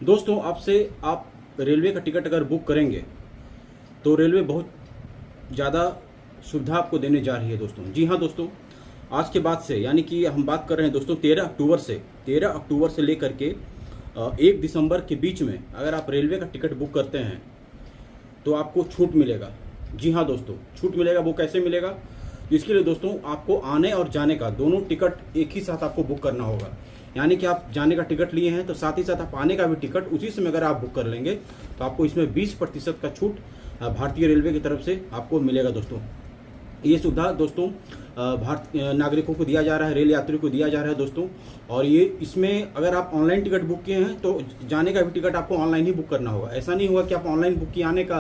दोस्तों आपसे आप रेलवे का टिकट अगर बुक करेंगे तो रेलवे बहुत ज़्यादा सुविधा आपको देने जा रही है दोस्तों। जी हाँ दोस्तों, आज के बाद से यानी कि हम बात कर रहे हैं दोस्तों 13 अक्टूबर से लेकर के 1 दिसंबर के बीच में अगर आप रेलवे का टिकट बुक करते हैं तो आपको छूट मिलेगा। जी हाँ दोस्तों, छूट मिलेगा। वो कैसे मिलेगा? इसके लिए दोस्तों आपको आने और जाने का दोनों टिकट एक ही साथ आपको बुक करना होगा। यानी कि आप जाने का टिकट लिए हैं तो साथ ही साथ आप आने का भी टिकट उसी समय अगर आप बुक कर लेंगे तो आपको इसमें 20% का छूट भारतीय रेलवे की तरफ से आपको मिलेगा दोस्तों। ये सुविधा दोस्तों भारतीय नागरिकों को दिया जा रहा है, रेल यात्रियों को दिया जा रहा है दोस्तों। और ये इसमें अगर आप ऑनलाइन टिकट बुक किए हैं तो जाने का भी टिकट आपको ऑनलाइन ही बुक करना होगा। ऐसा नहीं होगा कि आप ऑनलाइन बुक किए आने का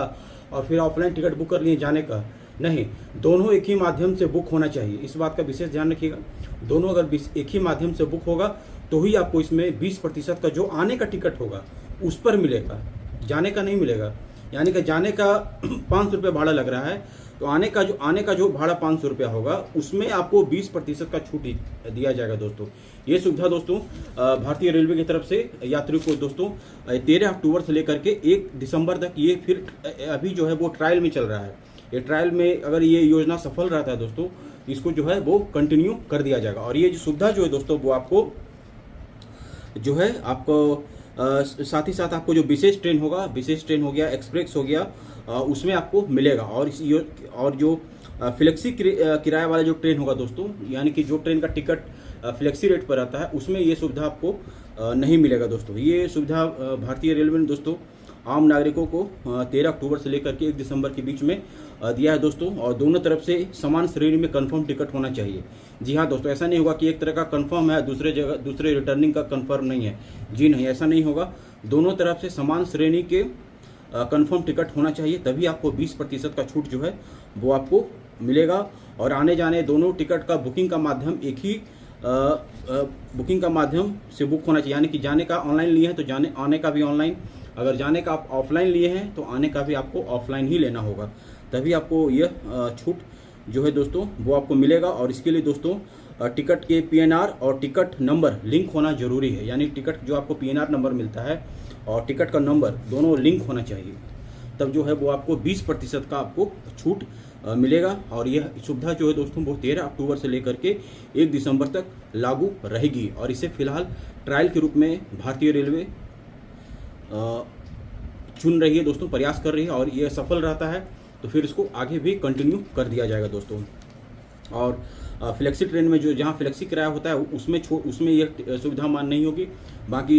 और फिर ऑफलाइन टिकट बुक कर लिए जाने का। नहीं, दोनों एक ही माध्यम से बुक होना चाहिए। इस बात का विशेष ध्यान रखिएगा। दोनों अगर एक ही माध्यम से बुक होगा तो ही आपको इसमें 20% का जो आने का टिकट होगा उस पर मिलेगा, जाने का नहीं मिलेगा। यानी कि जाने का 500 रुपये भाड़ा लग रहा है तो आने का जो भाड़ा 500 रुपया होगा उसमें आपको 20% का छूट दिया जाएगा दोस्तों। ये सुविधा दोस्तों भारतीय रेलवे की तरफ से यात्रियों को दोस्तों 13 अक्टूबर से लेकर के 1 दिसंबर तक, ये फिर अभी जो है वो ट्रायल में चल रहा है। ये ट्रायल में अगर ये योजना सफल रहता है दोस्तों, इसको जो है वो कंटिन्यू कर दिया जाएगा। और ये जो सुविधा जो है दोस्तों वो आपको जो है साथ ही साथ आपको जो विशेष ट्रेन होगा, विशेष ट्रेन हो गया, एक्सप्रेस हो गया, उसमें आपको मिलेगा। और जो फ्लेक्सी किराया वाला जो ट्रेन होगा दोस्तों, यानी कि जो ट्रेन का टिकट फ्लेक्सी रेट पर आता है उसमें ये सुविधा आपको नहीं मिलेगा दोस्तों। ये सुविधा भारतीय रेलवे ने दोस्तों आम नागरिकों को 13 अक्टूबर से लेकर के 1 दिसंबर के बीच में दिया है दोस्तों। और दोनों तरफ से समान श्रेणी में कंफर्म टिकट होना चाहिए। जी हाँ दोस्तों, ऐसा नहीं होगा कि एक तरह का कंफर्म है, दूसरे रिटर्निंग का कंफर्म नहीं है। जी नहीं, ऐसा नहीं होगा। दोनों तरफ से समान श्रेणी के कंफर्म टिकट होना चाहिए, तभी आपको 20% का छूट जो है वो आपको मिलेगा। और आने जाने दोनों टिकट का बुकिंग का माध्यम एक ही बुकिंग का माध्यम से बुक होना चाहिए। यानी कि जाने का ऑनलाइन लिए हैं तो आने का भी ऑनलाइन, अगर जाने का आप ऑफलाइन लिए हैं तो आने का भी आपको ऑफलाइन ही लेना होगा, तभी आपको यह छूट जो है दोस्तों वो आपको मिलेगा। और इसके लिए दोस्तों टिकट के PNR और टिकट नंबर लिंक होना जरूरी है। यानी टिकट जो आपको PNR नंबर मिलता है और टिकट का नंबर दोनों लिंक होना चाहिए, तब जो है वो आपको 20% का आपको छूट मिलेगा। और यह सुविधा जो है दोस्तों वो 13 अक्टूबर से लेकर के 1 दिसंबर तक लागू रहेगी। और इसे फिलहाल ट्रायल के रूप में भारतीय रेलवे चुन रही है दोस्तों, प्रयास कर रही है। और यह सफल रहता है तो फिर इसको आगे भी कंटिन्यू कर दिया जाएगा दोस्तों। और फ्लेक्सी ट्रेन में जो जहां फ्लेक्सी किराया होता है उसमें यह सुविधा मान नहीं होगी। बाकी